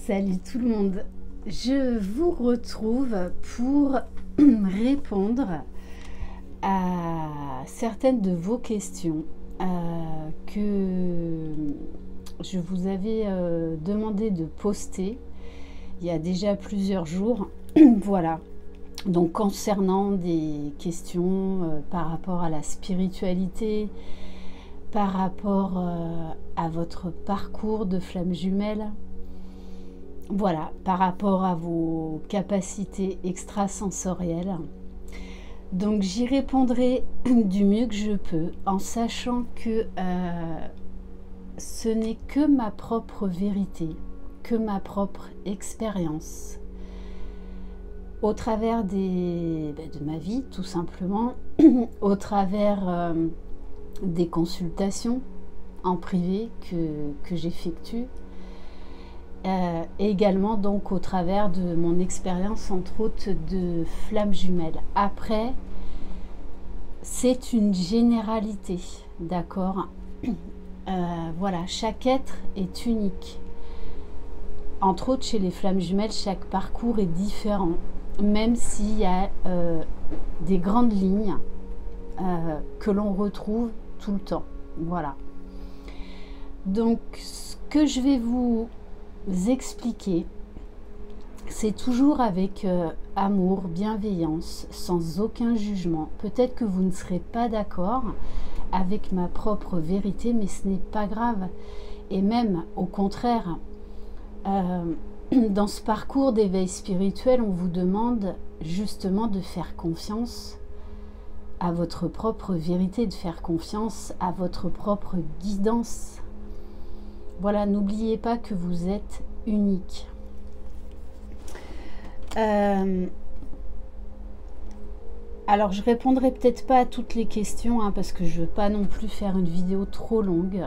Salut tout le monde, je vous retrouve pour répondre à certaines de vos questions que je vous avais demandé de poster il y a déjà plusieurs jours. Voilà, donc concernant des questions par rapport à la spiritualité, par rapport à votre parcours de flamme jumelle. Voilà, par rapport à vos capacités extrasensorielles. Donc j'y répondrai du mieux que je peux, en sachant que ce n'est que ma propre vérité, que ma propre expérience, au travers de ma vie tout simplement, au travers des consultations en privé que j'effectue, également donc au travers de mon expérience entre autres de flamme jumelle. Après, c'est une généralité, d'accord. Voilà, chaque être est unique. Entre autres, chez les flammes jumelles, chaque parcours est différent, même s'il y a des grandes lignes que l'on retrouve tout le temps. Voilà. Donc, ce que je vais vous expliquer, c'est toujours avec amour, bienveillance, sans aucun jugement. Peut-être que vous ne serez pas d'accord avec ma propre vérité, mais ce n'est pas grave. Et même au contraire, dans ce parcours d'éveil spirituel, on vous demande justement de faire confiance à votre propre vérité, de faire confiance à votre propre guidance. Voilà, n'oubliez pas que vous êtes unique. Alors, je répondrai peut-être pas à toutes les questions, parce que je veux pas non plus faire une vidéo trop longue.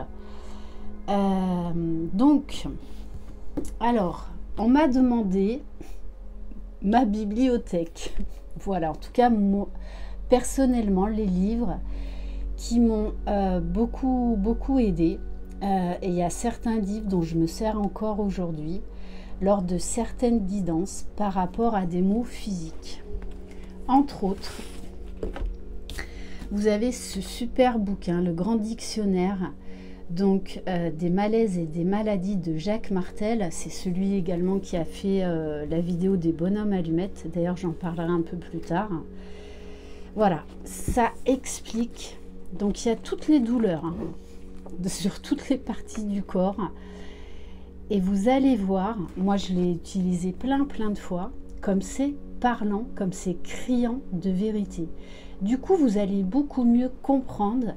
Donc, alors, on m'a demandé ma bibliothèque. Voilà, en tout cas, moi, personnellement, les livres qui m'ont beaucoup aidé. Et il y a certains livres dont je me sers encore aujourd'hui lors de certaines guidances par rapport à des mots physiques. Entre autres, vous avez ce super bouquin, le Grand Dictionnaire, donc des malaises et des maladies de Jacques Martel. C'est celui également qui a fait la vidéo des bonhommes allumettes. D'ailleurs, j'en parlerai un peu plus tard. Voilà, ça explique. Donc, il y a toutes les douleurs, sur toutes les parties du corps, et vous allez voir, moi je l'ai utilisé plein de fois, comme c'est parlant, comme c'est criant de vérité. Du coup, vous allez beaucoup mieux comprendre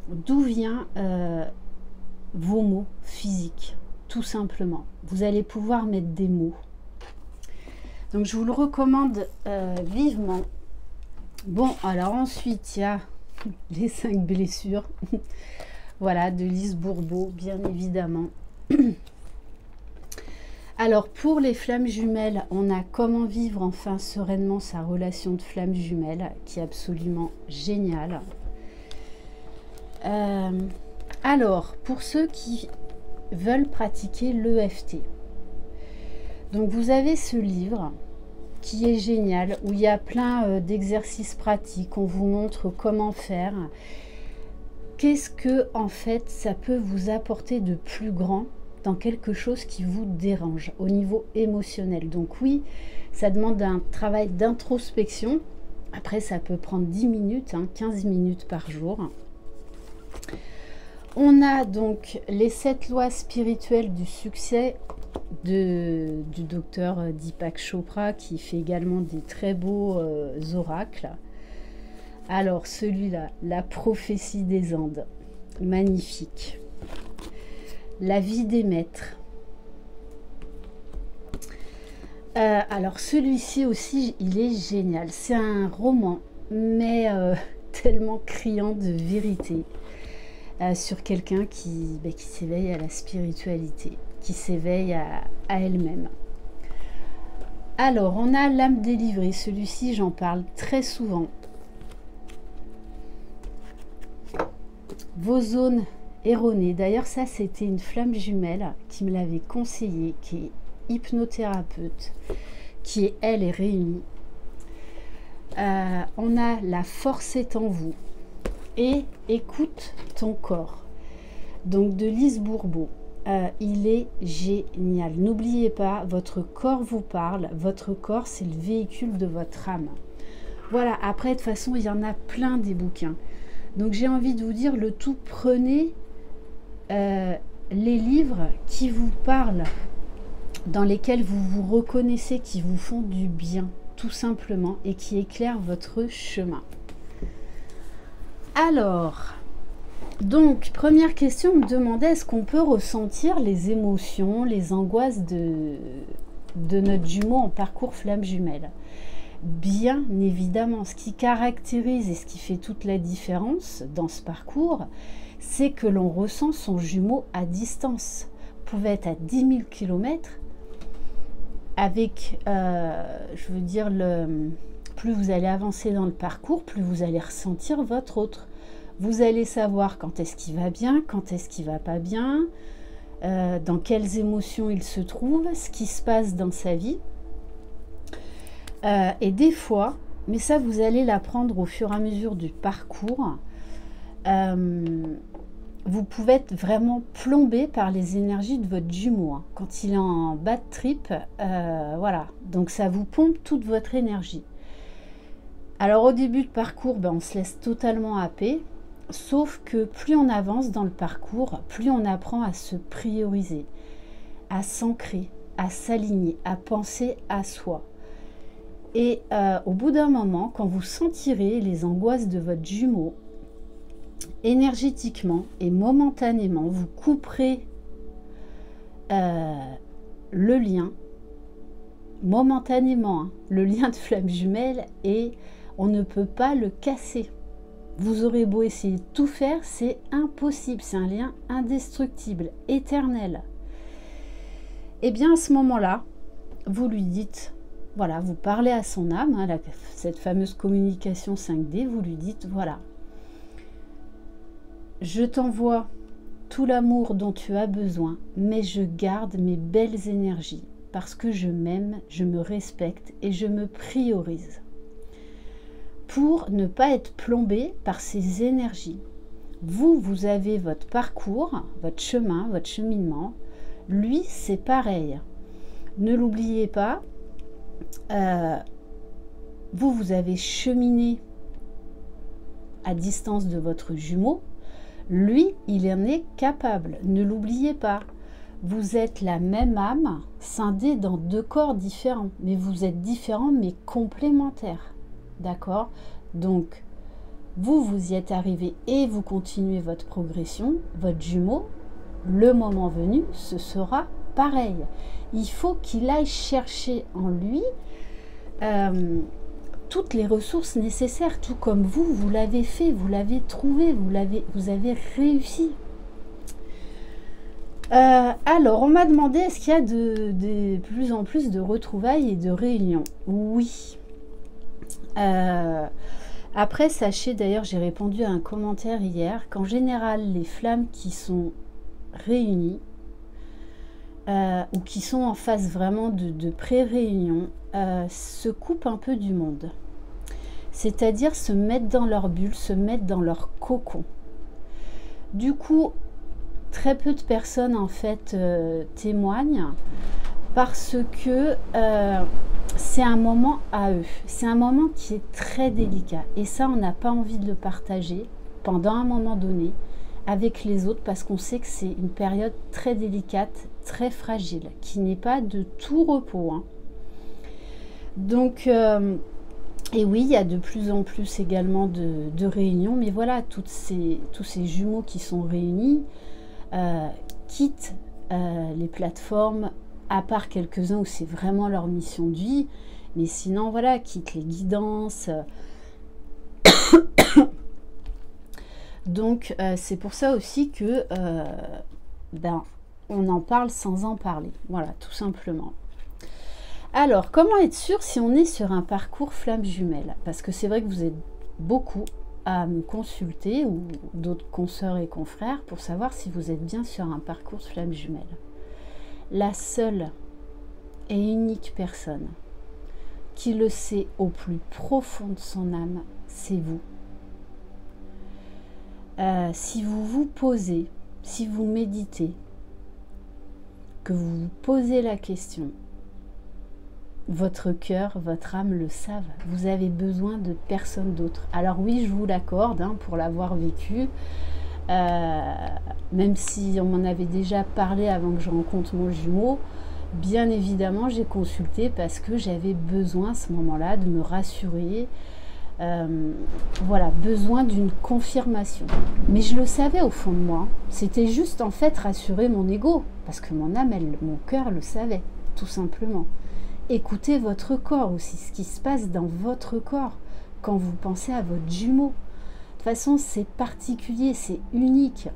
d'où viennent vos mots physiques, tout simplement. Vous allez pouvoir mettre des mots. Donc je vous le recommande vivement. Bon, alors ensuite il y a les 5 blessures. Voilà, de Lise Bourbeau, bien évidemment. Alors, pour les flammes jumelles, on a Comment vivre enfin sereinement sa relation de flamme jumelle, qui est absolument génial. Alors, pour ceux qui veulent pratiquer l'EFT, donc vous avez ce livre qui est génial, où il y a plein d'exercices pratiques, on vous montre comment faire. Qu'est-ce que, en fait, ça peut vous apporter de plus grand dans quelque chose qui vous dérange au niveau émotionnel? Donc oui, ça demande un travail d'introspection. Après, ça peut prendre 10 minutes, 15 minutes par jour. On a donc les 7 lois spirituelles du succès du docteur Deepak Chopra, qui fait également des très beaux oracles. Alors celui-là, la prophétie des Andes, magnifique. La vie des maîtres. Alors celui-ci aussi, il est génial. C'est un roman, mais tellement criant de vérité sur quelqu'un qui s'éveille à la spiritualité, qui s'éveille à elle-même. Alors on a l'âme délivrée. Celui-ci, j'en parle très souvent. Vos zones erronées. D'ailleurs, ça, c'était une flamme jumelle qui me l'avait conseillé, qui est hypnothérapeute, qui est, elle, est réunie. On a la force est en vous et écoute ton corps. Donc de Lise Bourbeau. Il est génial. N'oubliez pas, votre corps vous parle. Votre corps, c'est le véhicule de votre âme. Voilà, après, de toute façon, il y en a plein des bouquins. Donc j'ai envie de vous dire, le tout, prenez les livres qui vous parlent, dans lesquels vous vous reconnaissez, qui vous font du bien, tout simplement, et qui éclairent votre chemin. Alors, donc, première question, on me demandait, est-ce qu'on peut ressentir les émotions, les angoisses de notre jumeau en parcours flamme jumelle? Bien évidemment, ce qui caractérise et ce qui fait toute la différence dans ce parcours, c'est que l'on ressent son jumeau à distance. Vous pouvez être à 10 000 km avec, je veux dire, plus vous allez avancer dans le parcours, plus vous allez ressentir votre autre. Vous allez savoir quand est-ce qu'il va bien, quand est-ce qu'il va pas bien, dans quelles émotions il se trouve, ce qui se passe dans sa vie. Et des fois, mais ça vous allez l'apprendre au fur et à mesure du parcours, vous pouvez être vraiment plombé par les énergies de votre jumeau. Hein. Quand il est en bad trip, voilà, donc ça vous pompe toute votre énergie. Alors au début de parcours, on se laisse totalement happer, sauf que plus on avance dans le parcours, plus on apprend à se prioriser, à s'ancrer, à s'aligner, à penser à soi. Et au bout d'un moment, quand vous sentirez les angoisses de votre jumeau, énergétiquement et momentanément, vous couperez le lien, momentanément, hein, le lien de flamme jumelle, et on ne peut pas le casser. Vous aurez beau essayer de tout faire, c'est impossible, c'est un lien indestructible, éternel. Et bien à ce moment-là, vous lui dites, voilà, vous parlez à son âme, hein, cette fameuse communication 5D, vous lui dites, voilà, je t'envoie tout l'amour dont tu as besoin, mais je garde mes belles énergies, parce que je m'aime, je me respecte et je me priorise. Pour ne pas être plombé par ces énergies. Vous avez votre parcours, votre chemin, votre cheminement. Lui, c'est pareil. Ne l'oubliez pas, vous avez cheminé à distance de votre jumeau. Lui, il en est capable. Ne l'oubliez pas. Vous êtes la même âme, scindée dans deux corps différents. Mais vous êtes différents, mais complémentaires. D'accord? Donc, vous y êtes arrivé et vous continuez votre progression. Votre jumeau, le moment venu, ce sera pareil. Il faut qu'il aille chercher en lui toutes les ressources nécessaires, tout comme vous l'avez fait, vous l'avez trouvé, vous avez réussi. Alors, on m'a demandé, est-ce qu'il y a de plus en plus de retrouvailles et de réunions? Oui. Après, sachez, d'ailleurs, j'ai répondu à un commentaire hier, qu'en général, les flammes qui sont réunies, ou qui sont en phase vraiment de pré-réunion, se coupent un peu du monde. C'est-à-dire se mettre dans leur bulle, se mettre dans leur cocon. Du coup, très peu de personnes en fait témoignent, parce que c'est un moment à eux. C'est un moment qui est très délicat. Et ça, on n'a pas envie de le partager pendant un moment donné avec les autres, parce qu'on sait que c'est une période très délicate, très fragile, qui n'est pas de tout repos. Hein. Donc, et oui, il y a de plus en plus également de réunions, mais voilà, tous ces jumeaux qui sont réunis quittent les plateformes, à part quelques-uns où c'est vraiment leur mission de vie, mais sinon, voilà, quittent les guidances. Donc, c'est pour ça aussi que on en parle sans en parler. Voilà, tout simplement. Alors, comment être sûr si on est sur un parcours flamme jumelle? Parce que c'est vrai que vous êtes beaucoup à me consulter, ou d'autres consoeurs et confrères, pour savoir si vous êtes bien sur un parcours flamme jumelle. La seule et unique personne qui le sait au plus profond de son âme, c'est vous. Si vous vous posez, si vous méditez, que vous vous posez la question, votre cœur, votre âme le savent. Vous avez besoin de personne d'autre. Alors oui, je vous l'accorde, hein, pour l'avoir vécu, même si on m'en avait déjà parlé avant que je rencontre mon jumeau, bien évidemment, j'ai consulté parce que j'avais besoin à ce moment-là de me rassurer. Voilà, besoin d'une confirmation. Mais je le savais au fond de moi. C'était juste en fait rassurer mon ego. Parce que mon âme, mon cœur le savait, tout simplement. Écoutez votre corps aussi, ce qui se passe dans votre corps quand vous pensez à votre jumeau. De toute façon, c'est particulier, c'est unique.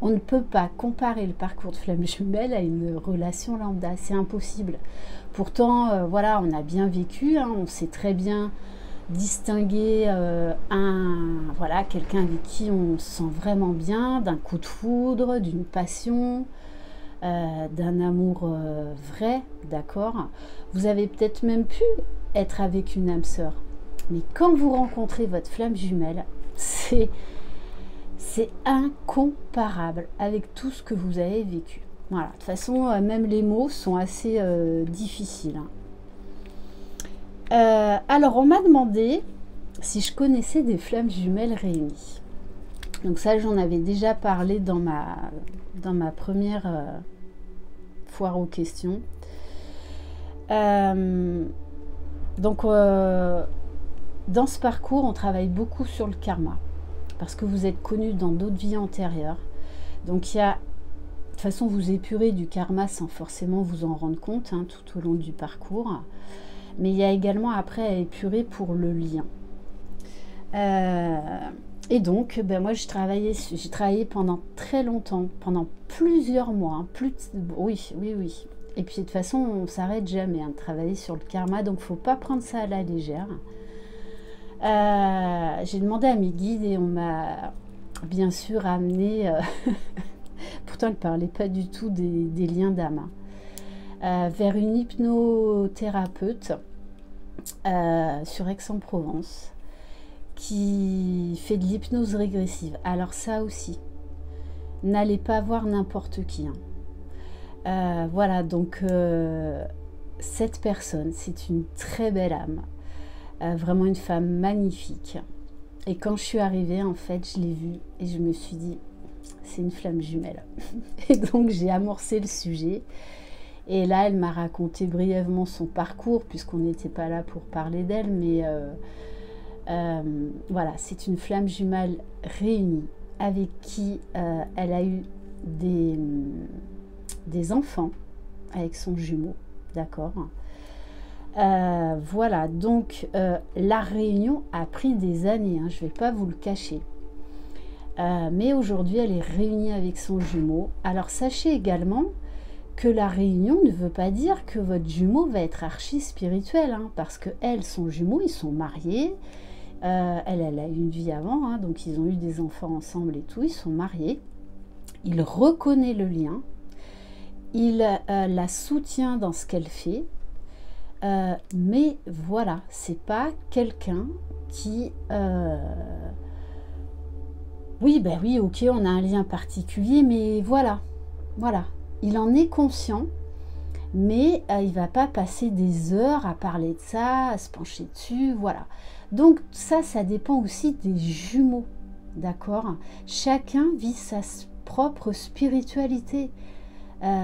On ne peut pas comparer le parcours de flamme jumelle à une relation lambda, c'est impossible. Pourtant, voilà, on a bien vécu, hein, on sait très bien distinguer voilà, quelqu'un avec qui on se sent vraiment bien, d'un coup de foudre, d'une passion, d'un amour vrai, d'accord. Vous avez peut-être même pu être avec une âme sœur, mais quand vous rencontrez votre flamme jumelle, c'est incomparable avec tout ce que vous avez vécu. Voilà, de toute façon, même les mots sont assez difficiles, hein. Alors, on m'a demandé si je connaissais des flammes jumelles réunies. Donc ça, j'en avais déjà parlé dans ma première foire aux questions. Donc, dans ce parcours, on travaille beaucoup sur le karma. Parce que vous êtes connu dans d'autres vies antérieures. Donc, il y a... De toute façon, vous épurez du karma sans forcément vous en rendre compte, hein, tout au long du parcours. Mais il y a également après à épurer pour le lien. Et donc, moi, j'ai travaillé pendant très longtemps, pendant plusieurs mois. Hein, oui. Et puis, de toute façon, on ne s'arrête jamais, hein, de travailler sur le karma. Donc, il ne faut pas prendre ça à la légère. J'ai demandé à mes guides et on m'a bien sûr amené... pourtant, elle ne parlait pas du tout des liens d'âme. Vers une hypnothérapeute sur Aix-en-Provence qui fait de l'hypnose régressive. Alors ça aussi, n'allez pas voir n'importe qui, hein. Voilà, donc cette personne, c'est une très belle âme, vraiment une femme magnifique. Et quand je suis arrivée, en fait, je l'ai vue et je me suis dit, c'est une flamme jumelle. Et donc j'ai amorcé le sujet. Et là, elle m'a raconté brièvement son parcours, puisqu'on n'était pas là pour parler d'elle, mais voilà, c'est une flamme jumelle réunie, avec qui elle a eu des enfants, avec son jumeau, d'accord. Voilà, donc la réunion a pris des années, hein, je ne vais pas vous le cacher. Mais aujourd'hui, elle est réunie avec son jumeau. Alors, sachez également que la réunion ne veut pas dire que votre jumeau va être archi spirituel, hein, parce que elle, son jumeau, ils sont mariés. Elle a eu une vie avant, hein, donc ils ont eu des enfants ensemble et tout, ils sont mariés. Il reconnaît le lien, il la soutient dans ce qu'elle fait, mais voilà, c'est pas quelqu'un qui... oui, ben oui, ok, on a un lien particulier, mais voilà. Il en est conscient, mais il ne va pas passer des heures à parler de ça, à se pencher dessus, voilà. Donc ça dépend aussi des jumeaux, d'accord. Chacun vit sa propre spiritualité.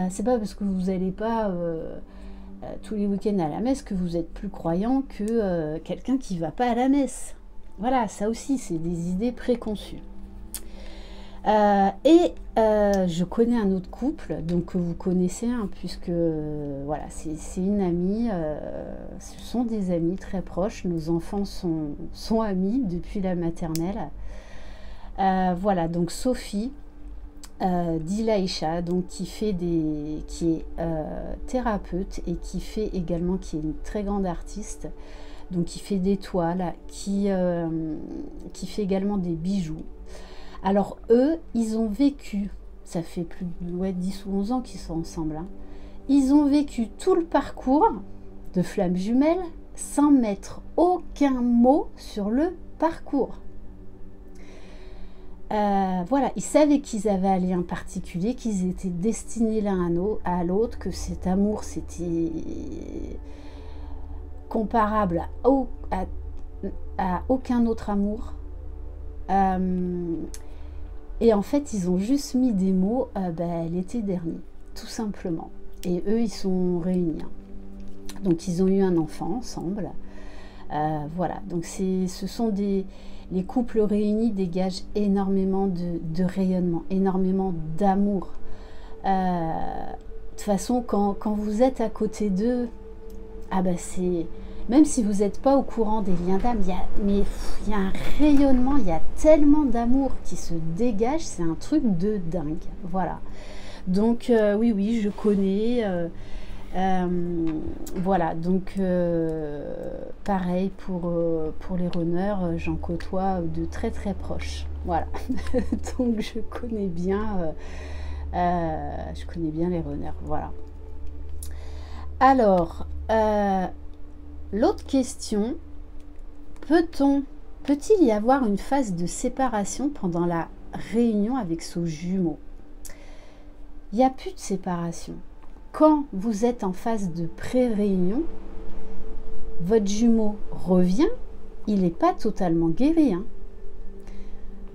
C'est pas parce que vous n'allez pas tous les week-ends à la messe que vous êtes plus croyant que quelqu'un qui ne va pas à la messe. Voilà, ça aussi, c'est des idées préconçues. Je connais un autre couple, donc que vous connaissez, hein, puisque voilà, c'est une amie, ce sont des amis très proches, nos enfants sont amis depuis la maternelle. Voilà, donc Sophie Dilaïcha, donc qui est thérapeute et qui est une très grande artiste, donc qui fait des toiles, qui fait également des bijoux. Alors eux, ils ont vécu, ça fait plus de 10 ou 11 ans qu'ils sont ensemble, hein, Ils ont vécu tout le parcours de flammes jumelles sans mettre aucun mot sur le parcours. Voilà, ils savaient qu'ils avaient un lien particulier, qu'ils étaient destinés l'un à l'autre, que cet amour c'était comparable à aucun autre amour. Et en fait, ils ont juste mis des mots l'été dernier, tout simplement. Et eux, ils sont réunis. Donc, ils ont eu un enfant ensemble. Voilà, donc ce sont les couples réunis dégagent énormément de rayonnement, énormément d'amour. De toute façon, quand vous êtes à côté d'eux, c'est... Même si vous n'êtes pas au courant des liens d'âme, il y a un rayonnement, il y a tellement d'amour qui se dégage, c'est un truc de dingue. Voilà. Donc, oui, je connais... voilà, donc pareil pour les runners, j'en côtoie de très très proches. Voilà, donc je connais bien les runners. Voilà. Alors, l'autre question, peut-il y avoir une phase de séparation pendant la réunion avec son jumeau? Il n'y a plus de séparation. Quand vous êtes en phase de pré-réunion, votre jumeau revient, il n'est pas totalement guéri.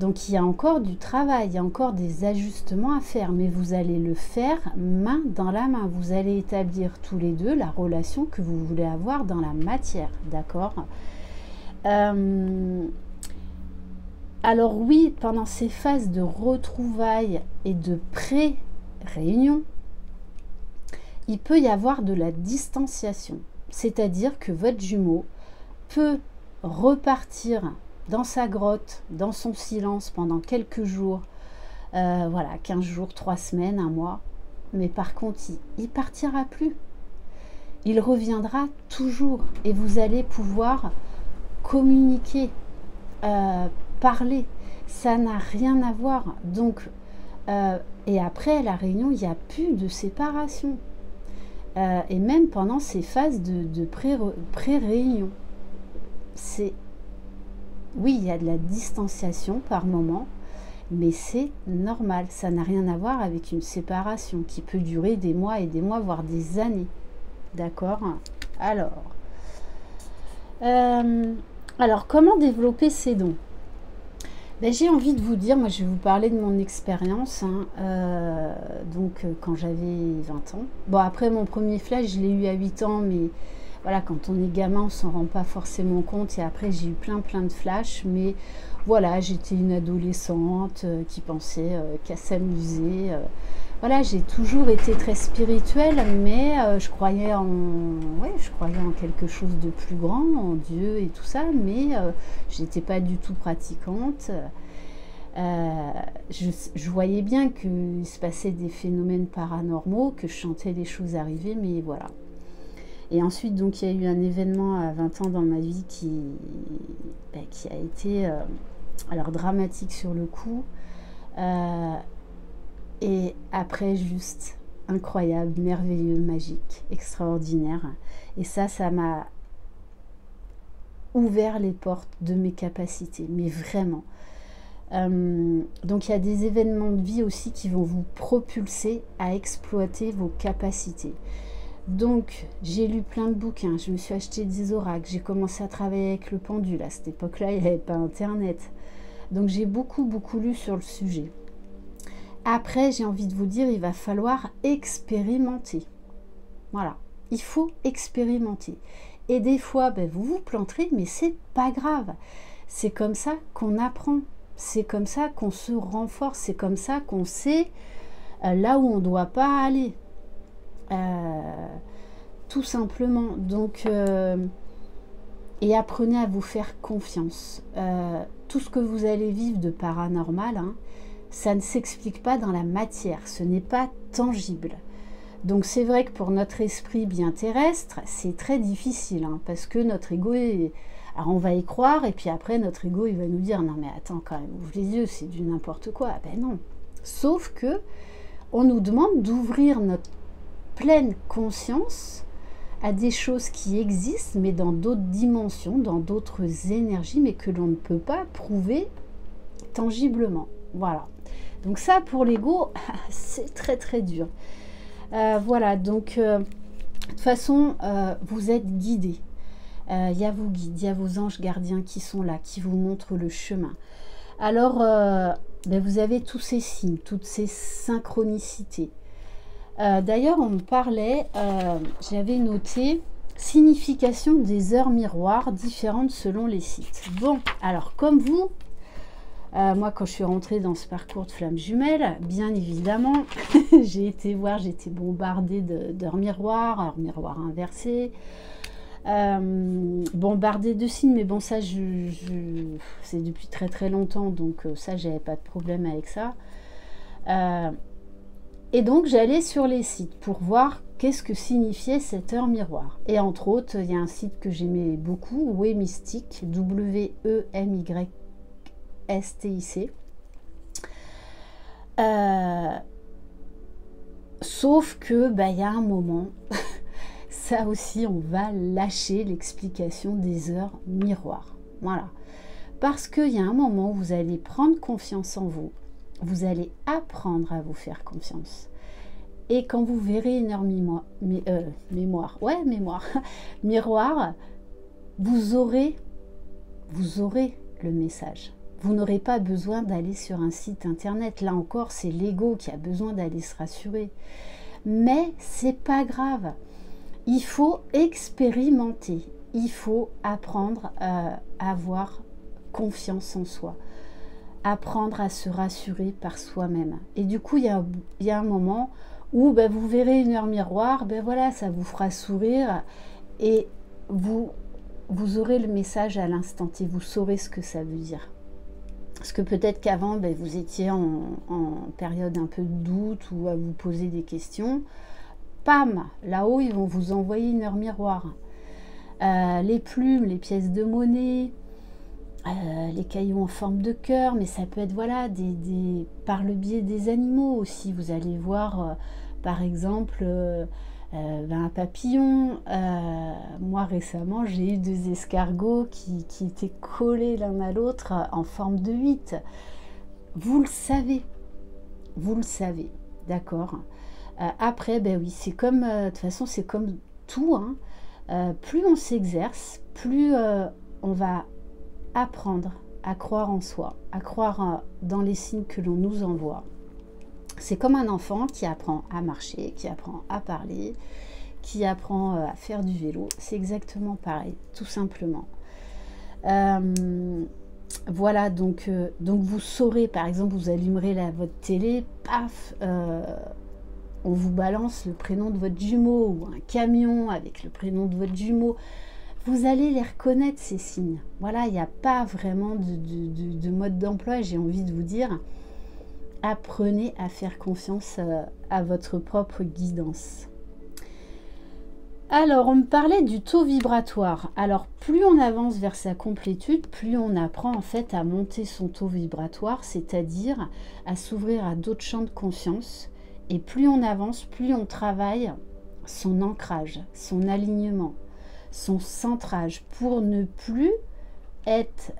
Donc il y a encore du travail, il y a encore des ajustements à faire, mais vous allez le faire main dans la main. Vous allez établir tous les deux la relation que vous voulez avoir dans la matière, d'accord? Alors oui, pendant ces phases de retrouvailles et de pré-réunion, il peut y avoir de la distanciation, c'est-à-dire que votre jumeau peut repartir dans sa grotte, dans son silence pendant quelques jours, voilà, 15 jours, 3 semaines, 1 mois, mais par contre, il partira plus. Il reviendra toujours et vous allez pouvoir communiquer, parler. Ça n'a rien à voir. Donc, et après la réunion, il n'y a plus de séparation. Et même pendant ces phases de pré-réunion. Oui, il y a de la distanciation par moment, mais c'est normal. Ça n'a rien à voir avec une séparation qui peut durer des mois et des mois, voire des années. D'accord? Alors, comment développer ces dons? J'ai envie de vous dire, moi je vais vous parler de mon expérience, donc quand j'avais 20 ans. Bon, après mon premier flash, je l'ai eu à 8 ans, mais voilà, quand on est gamin, on s'en rend pas forcément compte. Et après, j'ai eu plein de flashs, mais voilà, j'étais une adolescente qui pensait qu'à s'amuser. Voilà, j'ai toujours été très spirituelle, mais je croyais en quelque chose de plus grand, en Dieu et tout ça, mais je n'étais pas du tout pratiquante. Je voyais bien qu'il se passait des phénomènes paranormaux, que je sentais les choses arriver, mais voilà. Et ensuite, donc, il y a eu un événement à 20 ans dans ma vie qui a été alors dramatique sur le coup. Et après, juste incroyable, merveilleux, magique, extraordinaire. Et ça m'a ouvert les portes de mes capacités, mais vraiment. Donc il y a des événements de vie aussi qui vont vous propulser à exploiter vos capacités. Donc j'ai lu plein de bouquins, je me suis acheté des oracles, j'ai commencé à travailler avec le pendule. À cette époque-là, il n'y avait pas internet. Donc j'ai beaucoup lu sur le sujet. Après, j'ai envie de vous dire, il va falloir expérimenter. Voilà, il faut expérimenter. Et des fois, vous vous planterez, mais c'est pas grave. C'est comme ça qu'on apprend. C'est comme ça qu'on se renforce. C'est comme ça qu'on sait là où on ne doit pas aller. Tout simplement. Donc, et apprenez à vous faire confiance. Tout ce que vous allez vivre de paranormal, ça ne s'explique pas dans la matière, ce n'est pas tangible. Donc c'est vrai que pour notre esprit bien terrestre, c'est très difficile, parce que notre ego alors on va y croire, et puis après notre ego il va nous dire non mais attends quand même, ouvre les yeux, c'est du n'importe quoi. Ben non. Sauf que on nous demande d'ouvrir pleine conscience à des choses qui existent, mais dans d'autres dimensions, dans d'autres énergies, mais que l'on ne peut pas prouver tangiblement. Voilà. Donc ça, pour l'ego, c'est très très dur. Voilà, donc de toute façon, vous êtes guidés. Il y a vos guides, il y a vos anges gardiens qui sont là, qui vous montrent le chemin. Alors, vous avez tous ces signes, toutes ces synchronicités. D'ailleurs, on me parlait, j'avais noté signification des heures miroirs différentes selon les sites. Bon, alors comme vous, moi quand je suis rentrée dans ce parcours de flammes jumelles, bien évidemment, j'ai été bombardée d'heures miroirs, heures miroirs inversées, bombardée de signes, mais bon ça c'est depuis très très longtemps, donc ça j'avais pas de problème avec ça. Et donc j'allais sur les sites pour voir qu'est-ce que signifiait cette heure miroir. Et entre autres, il y a un site que j'aimais beaucoup, Wemystic, W-E-M-Y-S-T-I-C. Sauf que il y a un moment, ça aussi on va lâcher l'explication des heures miroirs. Voilà. Parce qu'il y a un moment où vous allez prendre confiance en vous. Vous allez apprendre à vous faire confiance. Et quand vous verrez une heure miroir, vous aurez le message. Vous n'aurez pas besoin d'aller sur un site internet. Là encore, c'est l'ego qui a besoin d'aller se rassurer. Mais c'est pas grave. Il faut expérimenter. Il faut apprendre à avoir confiance en soi. Apprendre à se rassurer par soi-même. Et du coup, il y a un moment où vous verrez une heure miroir, voilà, ça vous fera sourire et vous aurez le message à l'instant et vous saurez ce que ça veut dire. Parce que peut-être qu'avant, vous étiez en période un peu de doute ou à vous poser des questions. Pam, là-haut, ils vont vous envoyer une heure miroir. Les plumes, les pièces de monnaie, les cailloux en forme de cœur, mais ça peut être voilà par le biais des animaux aussi. Vous allez voir par exemple un papillon. Moi récemment j'ai eu 2 escargots qui étaient collés l'un à l'autre en forme de 8. Vous le savez, d'accord. Après oui, c'est comme de toute façon c'est comme tout, hein. Plus on s'exerce, plus on va apprendre à croire en soi, à croire dans les signes que l'on nous envoie. C'est comme un enfant qui apprend à marcher, qui apprend à parler, qui apprend à faire du vélo. C'est exactement pareil, tout simplement. Voilà, donc vous saurez, par exemple, vous allumerez votre télé, paf, on vous balance le prénom de votre jumeau, ou un camion avec le prénom de votre jumeau. Vous allez les reconnaître, ces signes. Voilà, il n'y a pas vraiment de mode d'emploi, j'ai envie de vous dire. Apprenez à faire confiance à votre propre guidance. Alors, on me parlait du taux vibratoire. Alors, plus on avance vers sa complétude, plus on apprend en fait à monter son taux vibratoire, c'est-à-dire à s'ouvrir à d'autres champs de conscience. Et plus on avance, plus on travaille son ancrage, son alignement, son centrage pour ne plus être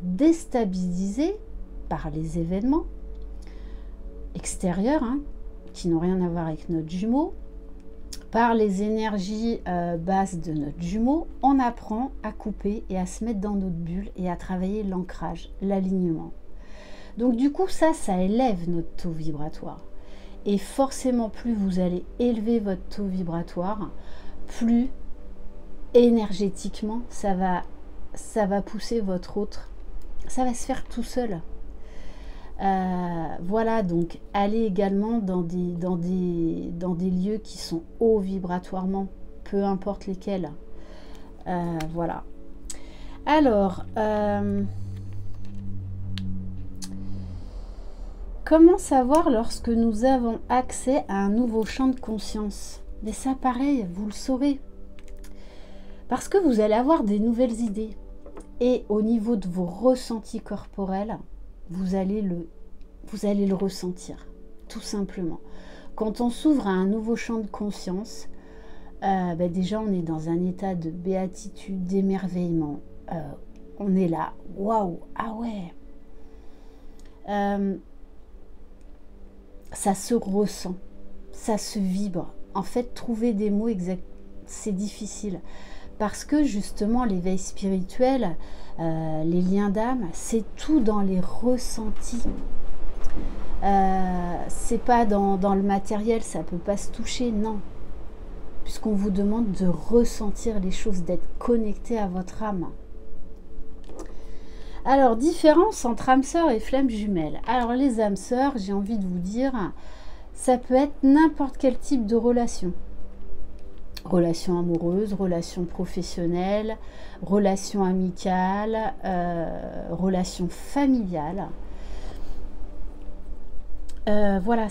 déstabilisé par les événements extérieurs qui n'ont rien à voir avec notre jumeau, par les énergies basses de notre jumeau. On apprend à couper et à se mettre dans notre bulle et à travailler l'ancrage, l'alignement. Donc du coup ça élève notre taux vibratoire. Et forcément, plus vous allez élever votre taux vibratoire, plus énergétiquement ça va pousser votre autre. Ça va se faire tout seul. Voilà, donc allez également dans des lieux qui sont hauts vibratoirement, peu importe lesquels. Voilà. Alors, comment savoir lorsque nous avons accès à un nouveau champ de conscience? Mais ça, pareil, vous le saurez. Parce que vous allez avoir des nouvelles idées. Et au niveau de vos ressentis corporels, vous allez le ressentir, tout simplement. quand on s'ouvre à un nouveau champ de conscience, déjà on est dans un état de béatitude, d'émerveillement. On est là, waouh, ah ouais. Ça se ressent, ça se vibre. En fait, trouver des mots exacts, c'est difficile. Parce que justement, l'éveil spirituel, les liens d'âme, c'est tout dans les ressentis. C'est pas dans le matériel, ça peut pas se toucher, non. Puisqu'on vous demande de ressentir les choses, d'être connecté à votre âme. Alors, différence entre âme sœur et flamme jumelle. Alors, les âmes sœurs, j'ai envie de vous dire, ça peut être n'importe quel type de relation. Relation amoureuse, relation professionnelle, relation amicale, relation familiale. Voilà,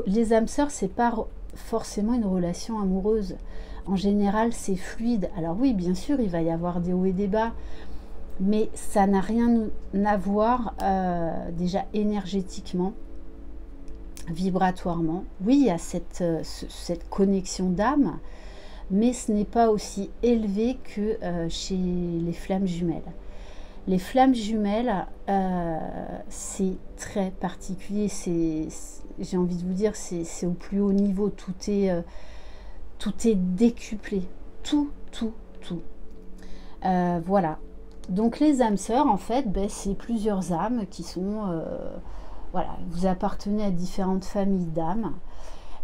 les âmes sœurs, c'est pas forcément une relation amoureuse. En général, c'est fluide. Alors oui, bien sûr, il va y avoir des hauts et des bas, mais ça n'a rien à voir déjà énergétiquement, vibratoirement. Oui, il y a cette connexion d'âme, mais ce n'est pas aussi élevé que chez les flammes jumelles. Les flammes jumelles, c'est très particulier, j'ai envie de vous dire, c'est au plus haut niveau, tout est décuplé, tout. Voilà. Donc les âmes sœurs, en fait, c'est plusieurs âmes qui sont... voilà, vous appartenez à différentes familles d'âmes.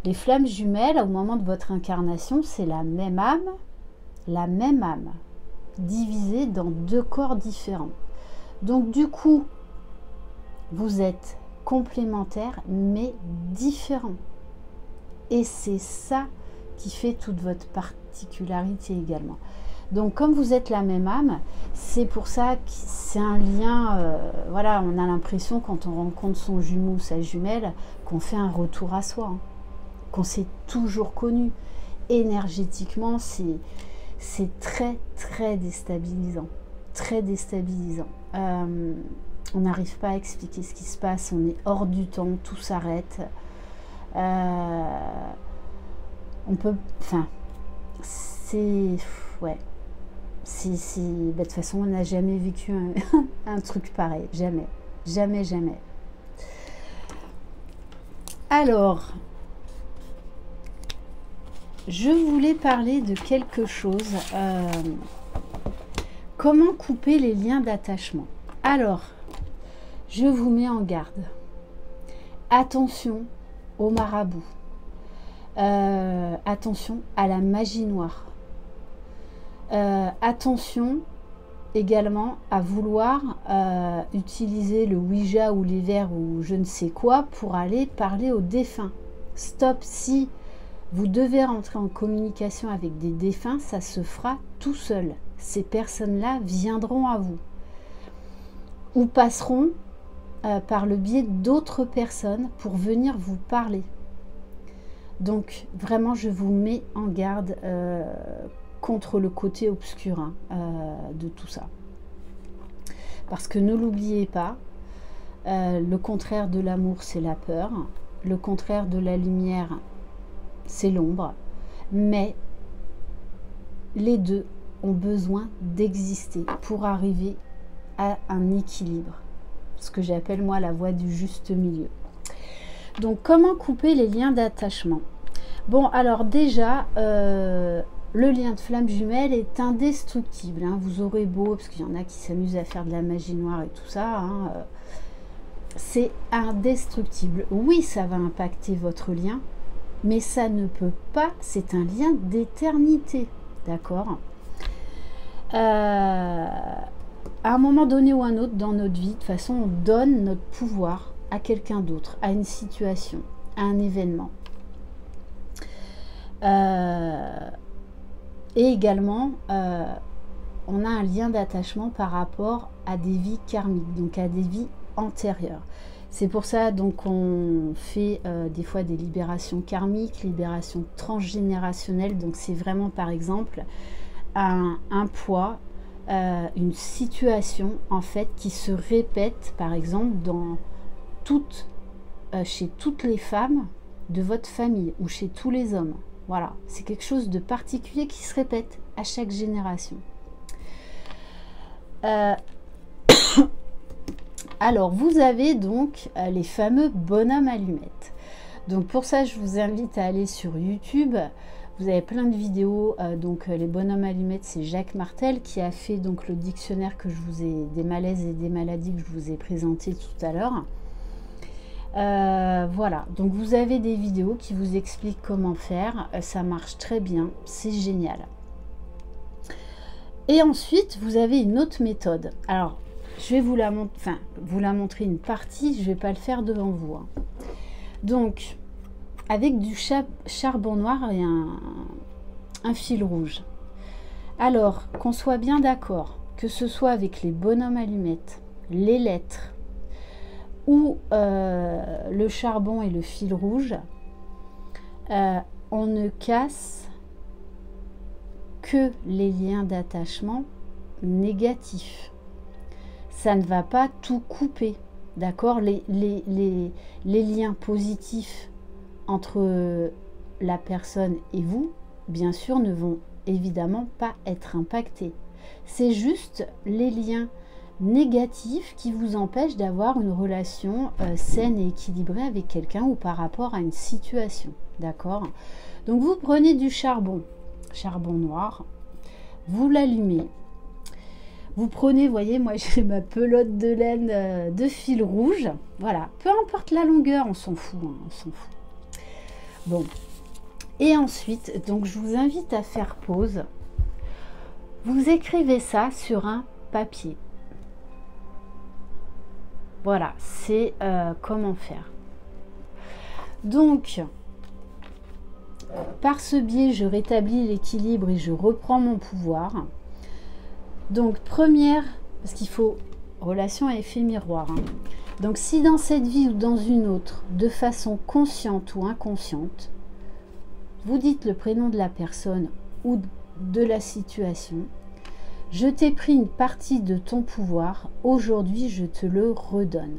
Les flammes jumelles, au moment de votre incarnation, c'est la même âme, divisée dans deux corps différents. Donc du coup, vous êtes complémentaires, mais différents. Et c'est ça qui fait toute votre particularité également. Donc comme vous êtes la même âme, c'est pour ça que c'est un lien, voilà, on a l'impression quand on rencontre son jumeau ou sa jumelle, qu'on fait un retour à soi, hein, qu'on s'est toujours connu. Énergétiquement, c'est très déstabilisant, très déstabilisant. On n'arrive pas à expliquer ce qui se passe, on est hors du temps, tout s'arrête. On peut, enfin, c'est, ouais, de toute façon, on n'a jamais vécu un truc pareil, jamais. Alors, je voulais parler de quelque chose. Comment couper les liens d'attachement? Alors, je vous mets en garde. Attention aux marabouts. Attention à la magie noire. Attention également à vouloir utiliser le Ouija ou les vers ou je ne sais quoi pour aller parler aux défunts. Stop, si vous devez rentrer en communication avec des défunts, ça se fera tout seul. Ces personnes-là viendront à vous ou passeront par le biais d'autres personnes pour venir vous parler. Donc vraiment, je vous mets en garde contre le côté obscur de tout ça. Parce que ne l'oubliez pas, le contraire de l'amour, c'est la peur. Le contraire de la lumière, c'est l'ombre. Mais les deux ont besoin d'exister pour arriver à un équilibre. Ce que j'appelle moi la voie du juste milieu. Donc comment couper les liens d'attachement? Bon, alors déjà, le lien de flamme jumelle est indestructible. Hein. Vous aurez beau, parce qu'il y en a qui s'amusent à faire de la magie noire et tout ça, hein, c'est indestructible. Oui, ça va impacter votre lien, mais ça ne peut pas, c'est un lien d'éternité, d'accord? À un moment donné ou un autre dans notre vie, de toute façon, on donne notre pouvoir à quelqu'un d'autre, à une situation, à un événement. Et également, on a un lien d'attachement par rapport à des vies karmiques, donc à des vies antérieures. C'est pour ça donc on fait des fois des libérations karmiques, libérations transgénérationnelles. Donc c'est vraiment par exemple un poids, une situation en fait qui se répète par exemple dans chez toutes les femmes de votre famille ou chez tous les hommes. Voilà, c'est quelque chose de particulier qui se répète à chaque génération. Alors, vous avez donc les fameux bonhommes allumettes. Donc pour ça, je vous invite à aller sur YouTube. Vous avez plein de vidéos. Donc les bonhommes allumettes, c'est Jacques Martel qui a fait donc le dictionnaire que je vous ai, des malaises et des maladies que je vous ai présenté tout à l'heure. Voilà, donc vous avez des vidéos qui vous expliquent comment faire. Ça marche très bien, c'est génial. Et ensuite, vous avez une autre méthode. Alors, je vais vous la montrer une partie, je ne vais pas le faire devant vous. Hein. Donc, avec du charbon noir et un fil rouge. Alors, qu'on soit bien d'accord, que ce soit avec les bonhommes allumettes, les lettres, ou le charbon et le fil rouge, on ne casse que les liens d'attachement négatifs. Ça ne va pas tout couper, d'accord? Les liens positifs entre la personne et vous, bien sûr, ne vont évidemment pas être impactés. C'est juste les liens négatifs qui vous empêchent d'avoir une relation saine et équilibrée avec quelqu'un ou par rapport à une situation, d'accord? Donc vous prenez du charbon noir, vous l'allumez, vous prenez, voyez, moi j'ai ma pelote de laine de fil rouge, voilà, peu importe la longueur, on s'en fout, hein, on s'en fout. Bon, et ensuite, donc je vous invite à faire pause, vous écrivez ça sur un papier. Voilà, c'est comment faire. Donc, par ce biais, je rétablis l'équilibre et je reprends mon pouvoir. Donc, première, parce qu'il faut relation à effet miroir. Hein. Donc, si dans cette vie ou dans une autre, de façon consciente ou inconsciente, vous dites le prénom de la personne ou de la situation, je t'ai pris une partie de ton pouvoir, aujourd'hui je te le redonne.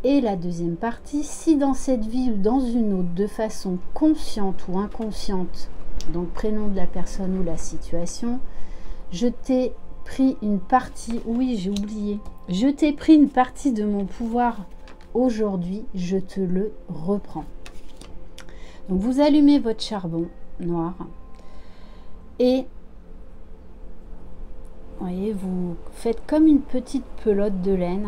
Et la deuxième partie, si dans cette vie ou dans une autre, de façon consciente ou inconsciente, donc prénom de la personne ou la situation, je t'ai pris une partie, oui j'ai oublié, je t'ai pris une partie de mon pouvoir, aujourd'hui je te le reprends. Donc vous allumez votre charbon noir et voyez, vous faites comme une petite pelote de laine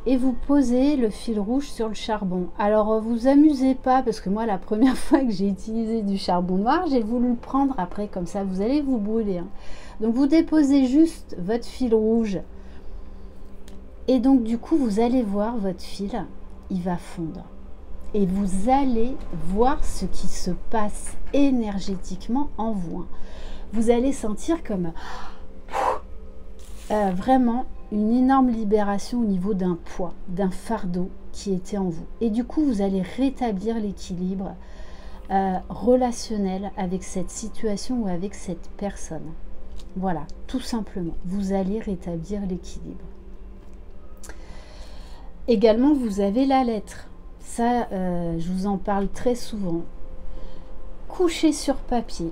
et vous posez le fil rouge sur le charbon. Alors vous amusez pas, parce que moi la première fois que j'ai utilisé du charbon noir, j'ai voulu le prendre après, comme ça vous allez vous brûler. Hein. Donc vous déposez juste votre fil rouge et donc du coup vous allez voir votre fil, il va fondre. Et vous allez voir ce qui se passe énergétiquement en vous. Vous allez sentir comme vraiment une énorme libération au niveau d'un poids, d'un fardeau qui était en vous. Et du coup, vous allez rétablir l'équilibre relationnel avec cette situation ou avec cette personne. Voilà, tout simplement. Vous allez rétablir l'équilibre. Également, vous avez la lettre. Ça, je vous en parle très souvent. Couchez sur papier.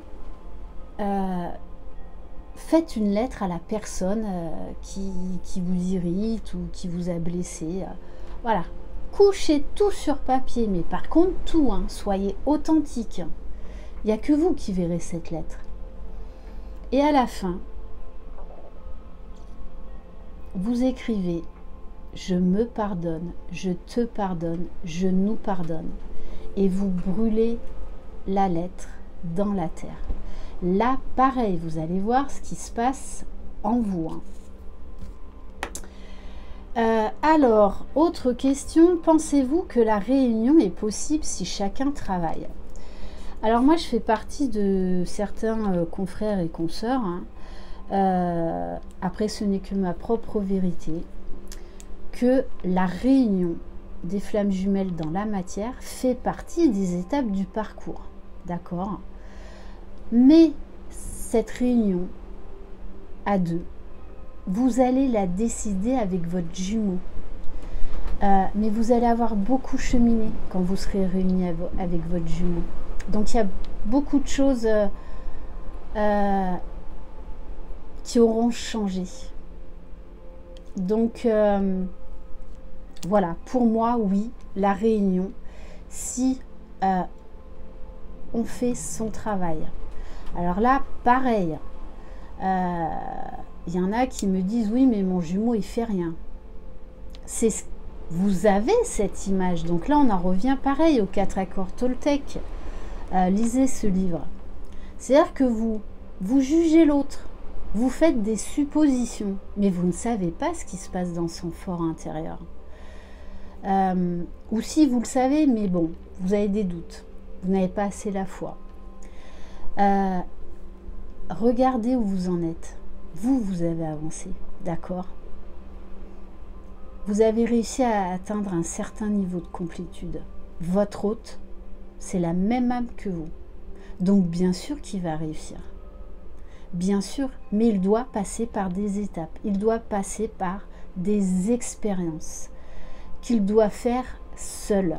Faites une lettre à la personne qui vous irrite ou qui vous a blessé. Voilà. Couchez tout sur papier, mais par contre tout, hein, soyez authentique. Il n'y a que vous qui verrez cette lettre. Et à la fin, vous écrivez « Je me pardonne, je te pardonne, je nous pardonne ». Et vous brûlez la lettre dans la terre. Là, pareil, vous allez voir ce qui se passe en vous. Hein. Alors, autre question, pensez-vous que la réunion est possible si chacun travaille? Alors moi, je fais partie de certains confrères et consoeurs. Hein. Après, ce n'est que ma propre vérité, que la réunion des flammes jumelles dans la matière fait partie des étapes du parcours. D'accord ? Mais cette réunion à deux, vous allez la décider avec votre jumeau. mais vous allez avoir beaucoup cheminé quand vous serez réunis avec votre jumeau. Donc il y a beaucoup de choses qui auront changé. Donc voilà, pour moi, oui, la réunion, si on fait son travail. Alors là, pareil, il y en a qui me disent, oui, mais mon jumeau, il fait rien. Vous avez cette image. Donc là, on en revient pareil aux 4 accords Toltec. Lisez ce livre. C'est-à-dire que vous jugez l'autre. Vous faites des suppositions, mais vous ne savez pas ce qui se passe dans son fort intérieur. Ou si vous le savez, mais bon, vous avez des doutes. Vous n'avez pas assez la foi. Regardez où vous en êtes. Vous avez avancé, d'accord? Vous avez réussi à atteindre un certain niveau de complétude. Votre hôte, c'est la même âme que vous. Donc bien sûr qu'il va réussir. Bien sûr, mais il doit passer par des étapes. Il doit passer par des expériences qu'il doit faire seul.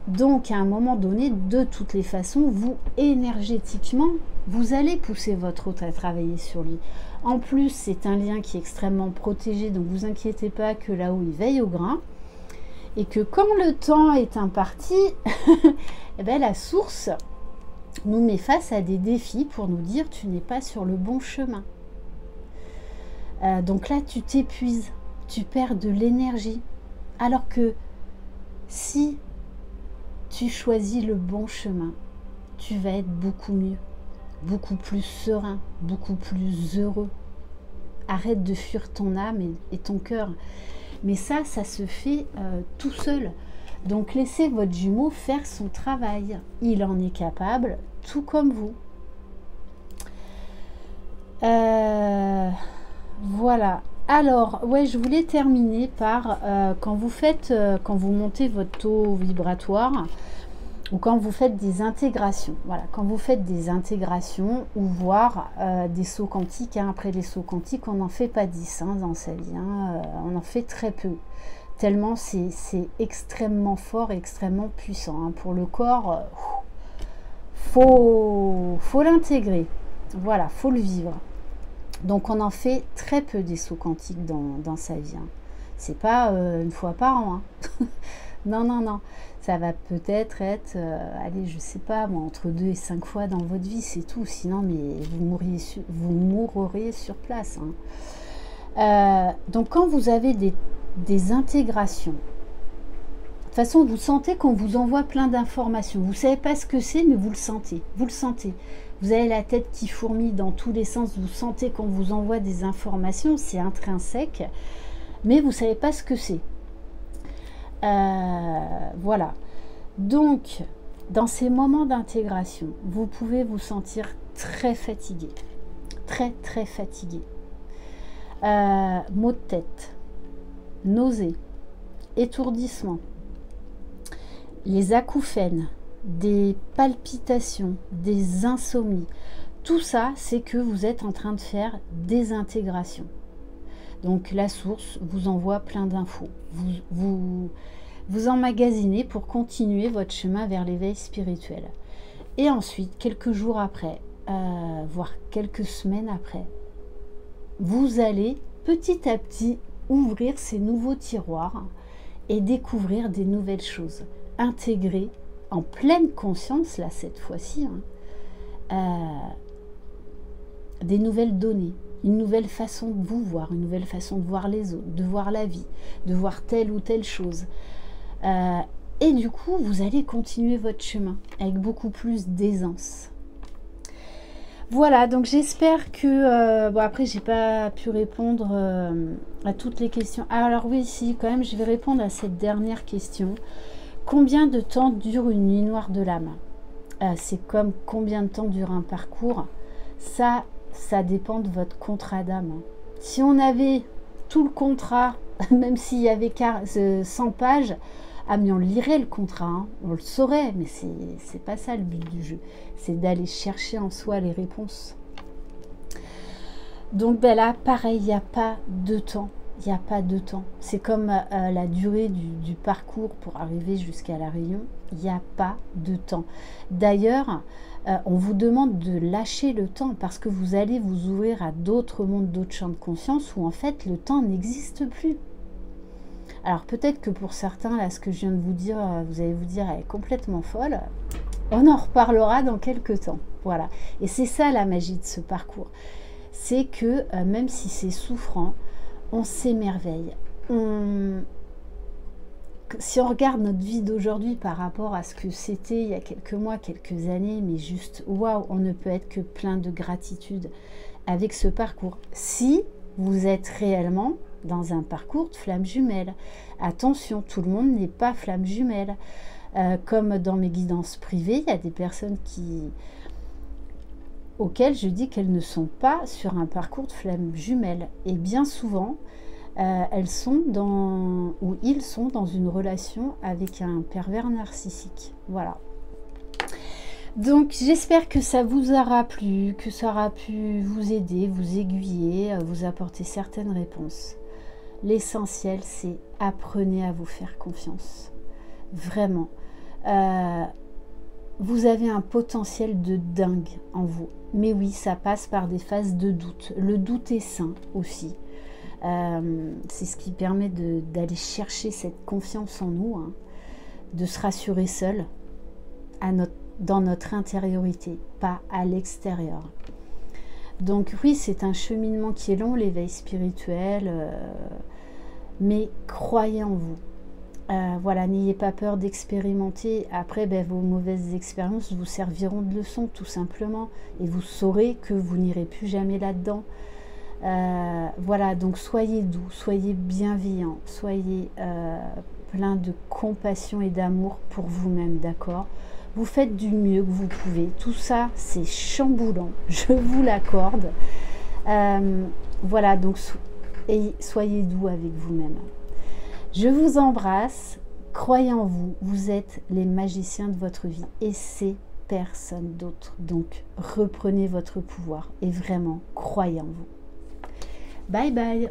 Donc à un moment donné, de toutes les façons, vous, énergétiquement, vous allez pousser votre hôte à travailler sur lui. En plus, c'est un lien qui est extrêmement protégé, donc vous inquiétez pas que là-haut, il veille au grain. Et que quand le temps est imparti, eh ben, la source nous met face à des défis pour nous dire tu n'es pas sur le bon chemin. Donc là, tu t'épuises, tu perds de l'énergie. Alors que si tu choisis le bon chemin, tu vas être beaucoup mieux, beaucoup plus serein, beaucoup plus heureux. Arrête de fuir ton âme et ton cœur. Mais ça se fait tout seul. Donc laissez votre jumeau faire son travail. Il en est capable, tout comme vous. Voilà. Alors, ouais, je voulais terminer par quand vous montez votre taux vibratoire ou quand vous faites des intégrations. Voilà, quand vous faites des intégrations ou voire des sauts quantiques. Hein, après les sauts quantiques, on n'en fait pas 10 dans sa vie. On en fait très peu. Tellement c'est extrêmement fort et extrêmement puissant. Hein. Pour le corps, faut l'intégrer. Voilà, faut le vivre. Donc on en fait très peu des sauts quantiques dans sa vie. Hein. C'est pas une fois par an. Hein. Non, non, non. Ça va peut-être être, allez, je sais pas, moi, entre 2 et 5 fois dans votre vie, c'est tout. Sinon, mais vous mourrez sur place. Hein. Donc quand vous avez des intégrations, de toute façon, vous sentez qu'on vous envoie plein d'informations. Vous ne savez pas ce que c'est, mais vous le sentez. Vous le sentez. Vous avez la tête qui fourmille dans tous les sens. Vous sentez qu'on vous envoie des informations. C'est intrinsèque. Mais vous ne savez pas ce que c'est. Voilà. Donc, dans ces moments d'intégration, vous pouvez vous sentir très fatigué. Très, très fatigué. Maux de tête. Nausées. Étourdissement. Les acouphènes, des palpitations, des insomnies, tout ça, c'est que vous êtes en train de faire des intégrations. Donc la source vous envoie plein d'infos. Vous emmagasinez pour continuer votre chemin vers l'éveil spirituel. Et ensuite, quelques jours après, voire quelques semaines après, vous allez petit à petit ouvrir ces nouveaux tiroirs et découvrir des nouvelles choses. Intégrer en pleine conscience, là cette fois-ci, des nouvelles données, une nouvelle façon de vous voir, une nouvelle façon de voir les autres, de voir la vie, de voir telle ou telle chose. Et du coup, vous allez continuer votre chemin avec beaucoup plus d'aisance. Voilà, donc j'espère que... bon, après, j'ai pas pu répondre à toutes les questions. Alors oui, si, quand même, je vais répondre à cette dernière question. Combien de temps dure une nuit noire de l'âme? C'est comme combien de temps dure un parcours. Ça dépend de votre contrat d'âme. Si on avait tout le contrat, même s'il y avait 100 pages, mais on lirait le contrat, hein, on le saurait, mais c'est pas ça le but du jeu. C'est d'aller chercher en soi les réponses. Donc ben là, pareil, il n'y a pas de temps. Il n'y a pas de temps. C'est comme la durée du parcours pour arriver jusqu'à la Réunion. Il n'y a pas de temps. D'ailleurs, on vous demande de lâcher le temps parce que vous allez vous ouvrir à d'autres mondes, d'autres champs de conscience où en fait le temps n'existe plus. Alors peut-être que pour certains, là, ce que je viens de vous dire, vous allez vous dire, elle est complètement folle. On en reparlera dans quelques temps. Voilà. Et c'est ça la magie de ce parcours. C'est que même si c'est souffrant, on s'émerveille. Si on regarde notre vie d'aujourd'hui par rapport à ce que c'était il y a quelques mois, quelques années, mais juste waouh, on ne peut être que plein de gratitude avec ce parcours. Si vous êtes réellement dans un parcours de flamme jumelle. Attention, tout le monde n'est pas flamme jumelle. Comme dans mes guidances privées, il y a des personnes auxquelles je dis qu'elles ne sont pas sur un parcours de flamme jumelle. Et bien souvent, elles sont ou ils sont dans une relation avec un pervers narcissique. Voilà. Donc j'espère que ça vous aura plu, que ça aura pu vous aider, vous aiguiller, vous apporter certaines réponses. L'essentiel, c'est apprenez à vous faire confiance. Vraiment. Vous avez un potentiel de dingue en vous. Mais oui, ça passe par des phases de doute. Le doute est sain aussi. C'est ce qui permet d'aller chercher cette confiance en nous, hein, de se rassurer seul dans notre intériorité, pas à l'extérieur. Donc oui, c'est un cheminement qui est long, l'éveil spirituel, mais croyez en vous. Voilà, n'ayez pas peur d'expérimenter. Après, vos mauvaises expériences vous serviront de leçon, tout simplement. Et vous saurez que vous n'irez plus jamais là-dedans. Voilà, donc soyez doux, soyez bienveillants, soyez plein de compassion et d'amour pour vous-même, d'accord? Vous faites du mieux que vous pouvez. Tout ça, c'est chamboulant, je vous l'accorde. Voilà, donc soyez doux avec vous-même. Je vous embrasse, croyez en vous, vous êtes les magiciens de votre vie et c'est personne d'autre. Donc reprenez votre pouvoir et vraiment croyez en vous. Bye bye.